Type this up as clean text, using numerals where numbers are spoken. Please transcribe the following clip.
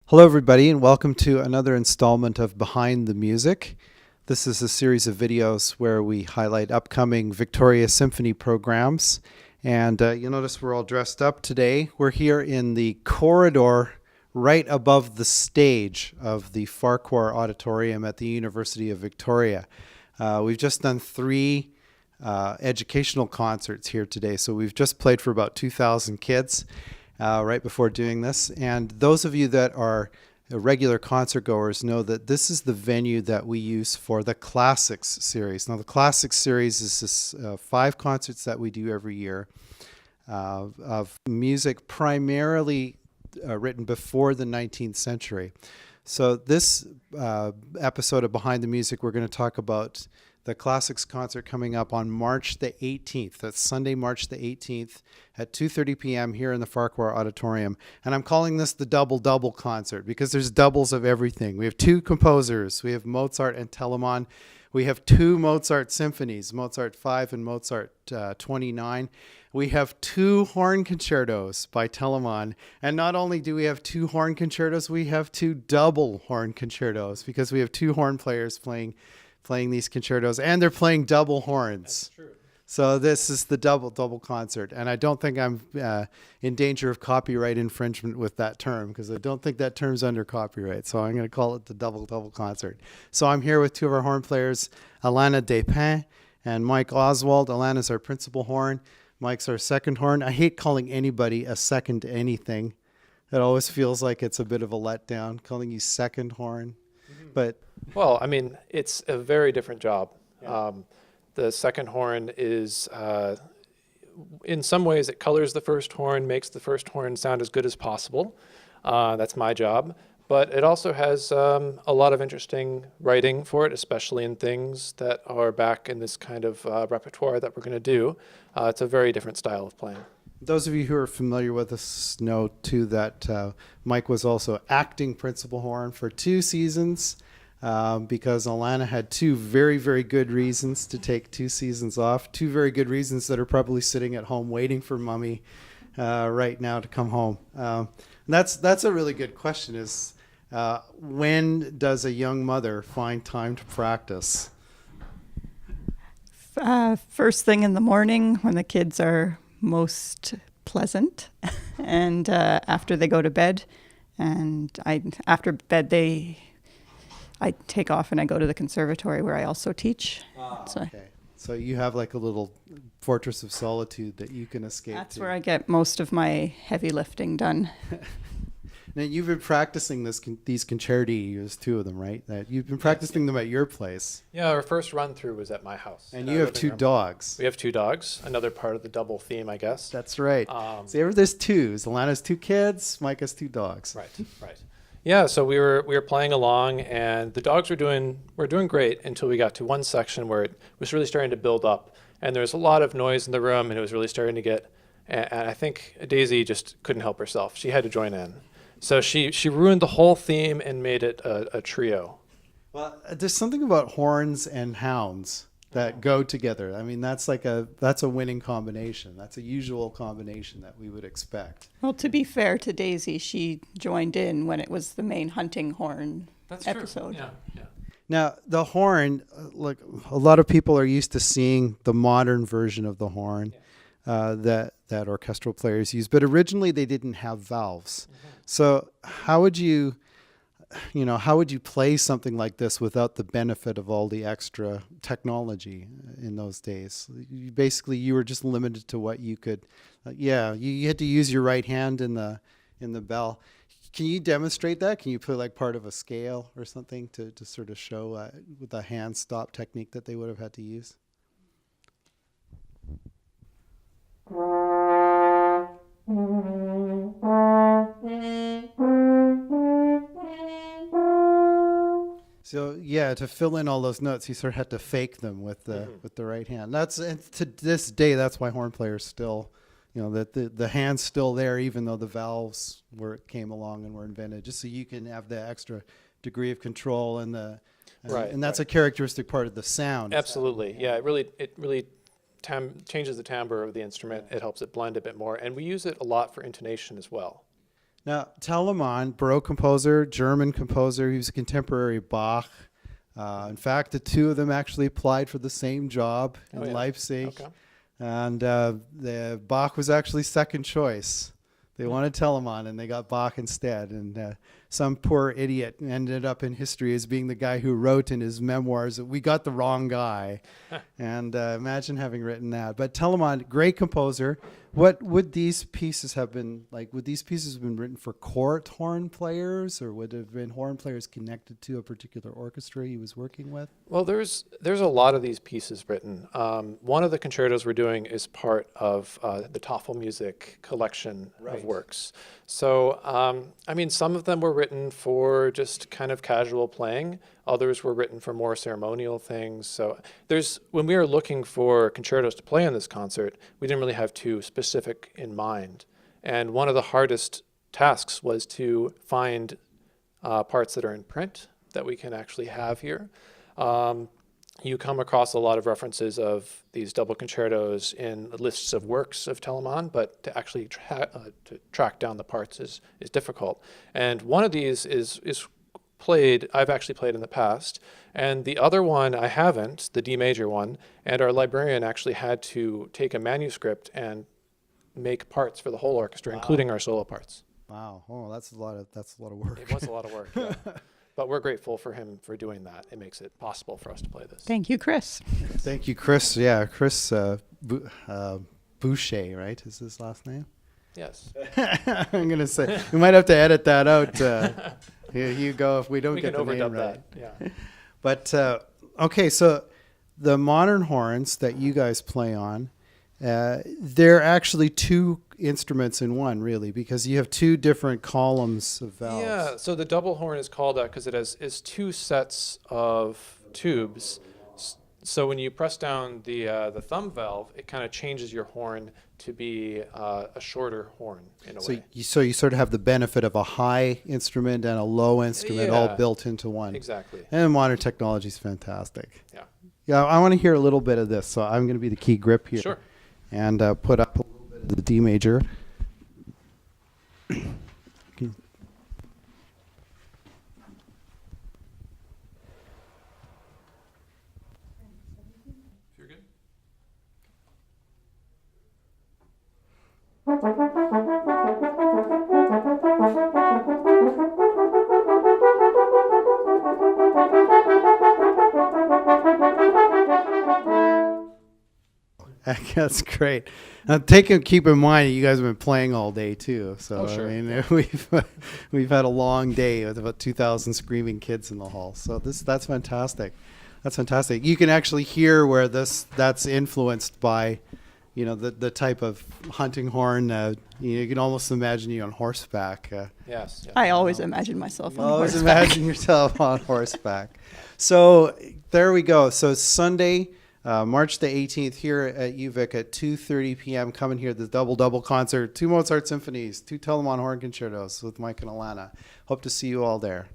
Hello, everybody, and welcome to another installment of Behind the Music. This is a series of videos where we highlight upcoming Victoria Symphony programs. And you'll notice we're all dressed up today. We're here in the corridor right above the stage of the Farquhar Auditorium at the University of Victoria. We've just done three educational concerts here today. So we've just played for about 2,000 kids. Right before doing this. And those of you that are regular concert goers know that this is the venue that we use for the Classics series. Now, the Classics series is this 5 concerts that we do every year of music primarily written before the 19th century. So this episode of Behind the Music, we're going to talk about the Classics concert coming up on March the 18th. That's Sunday, March the 18th at 2:30 p.m. here in the Farquhar Auditorium. And I'm calling this the double concert because there's doubles of everything. We have 2 composers. We have Mozart and Telemann. We have 2 Mozart symphonies, Mozart 5 and Mozart 29. We have 2 horn concertos by Telemann. And not only do we have 2 horn concertos, we have 2 double horn concertos because we have 2 horn players playing these concertos, and they're playing double horns. That's true. So this is the double concert, and I don't think I'm in danger of copyright infringement with that term because I don't think that term's under copyright. So I'm going to call it the double concert. So I'm here with 2 of our horn players, Alana Despins and Mike Oswald. Alana's our principal horn. Mike's our second horn. I hate calling anybody a second to anything. It always feels like it's a bit of a letdown calling you second horn, but. Well, I mean, it's a very different job. Yeah. The second horn is, in some ways, it colors the first horn, makes the first horn sound as good as possible. That's my job. But it also has a lot of interesting writing for it, especially in things that are back in this kind of repertoire that we're going to do. It's a very different style of playing. Those of you who are familiar with us know, too, that Mike was also acting principal horn for 2 seasons. Because Alana had 2 very, very good reasons to take 2 seasons off. 2 very good reasons that are probably sitting at home waiting for mommy right now to come home. That's a really good question is when does a young mother find time to practice? First thing in the morning when the kids are most pleasant and after they go to bed. And after bed I take off and I go to the conservatory where I also teach. Okay. So you have like a little fortress of solitude that you can escape That's to. where I get most of my heavy lifting done. Now you've been practicing these concerti, there's 2 of them, right? That you've been practicing them at your place. Yeah, our first run through was at my house. And you have 2 dogs. We have 2 dogs, another part of the double theme, I guess. That's right. See, there's 2s. Alana's 2 kids, Mike has 2 dogs. Right. Yeah, so we were playing along, and the dogs were doing great until we got to one section where it was really starting to build up, and there was a lot of noise in the room, and it was really starting to get. And I think Daisy just couldn't help herself; she had to join in. So she ruined the whole theme and made it a trio. Well, there's something about horns and hounds that go together. I mean, that's a winning combination. That's a usual combination that we would expect. Well, to be fair to Daisy, she joined in when it was the main hunting horn episode. True. Yeah. Now, the horn, like a lot of people are used to seeing the modern version of the horn that orchestral players use, but originally they didn't have valves. Mm-hmm. So how would you play something like this without the benefit of all the extra technology in those days? You were just limited to what you could. You had to use your right hand in the bell. Can you demonstrate that? Can you play like part of a scale or something to sort of show with the hand stop technique that they would have had to use? So yeah, to fill in all those notes, you sort of had to fake them with the right hand. And to this day, that's why horn players still, that the hand's still there, even though the valves came along and were invented, just so you can have the extra degree of control and that's a characteristic part of the sound. Absolutely, yeah. It really changes the timbre of the instrument. It helps it blend a bit more, and we use it a lot for intonation as well. Now, Telemann, Baroque composer, German composer, he was a contemporary Bach. In fact, the two of them actually applied for the same job in Leipzig. Okay. And the Bach was actually second choice. They wanted Telemann, and they got Bach instead. And some poor idiot ended up in history as being the guy who wrote in his memoirs that we got the wrong guy. And imagine having written that. But Telemann, great composer. What would these pieces have been like? Would these pieces have been written for court horn players, or would have been horn players connected to a particular orchestra he was working with? Well, there's a lot of these pieces written. One of the concertos we're doing is part of the Toffel Music collection of works. So, I mean, some of them were written for just kind of casual playing. Others were written for more ceremonial things. So when we were looking for concertos to play in this concert, we didn't really have two specific in mind. And one of the hardest tasks was to find parts that are in print that we can actually have here. You come across a lot of references of these double concertos in lists of works of Telemann, but to actually to track down the parts is difficult. And one of these is played, I've actually played in the past, and the other one I haven't, the D major one, and our librarian actually had to take a manuscript and make parts for the whole orchestra, including our solo parts. Wow. Oh, that's a lot of work. It was a lot of work, yeah. But we're grateful for him for doing that. It makes it possible for us to play this. Thank you, Chris. Thank you, Chris. Yeah, Chris Boucher, right? Is his last name? Yes. I'm gonna say we might have to edit that out. Here you go if we don't get the name right. Yeah. But okay, so the modern horns that you guys play on, they're actually two instruments in one, really, because you have two different columns of valves. Yeah. So the double horn is called that because it has two sets of tubes. So when you press down the thumb valve, it kind of changes your horn to be a shorter horn in a way. So you sort of have the benefit of a high instrument and a low instrument all built into one. Exactly. And modern technology is fantastic. Yeah. Yeah, I want to hear a little bit of this. So I'm going to be the key grip here. Sure. And put up a little bit of the D major. You're good. That's great. Now, keep in mind, you guys have been playing all day too. So sure. I mean, we've had a long day with about 2,000 screaming kids in the hall. So that's fantastic. That's fantastic. You can actually hear where that's influenced by, the type of hunting horn. You can almost imagine you on horseback. Yes. Yeah. I always imagine myself on Always horseback. imagine yourself on horseback. So there we go. So Sunday, March the 18th here at UVic at 2:30 p.m. Come and hear the double concert, 2 Mozart symphonies, 2 Telemann Horn Concertos with Mike and Alana. Hope to see you all there.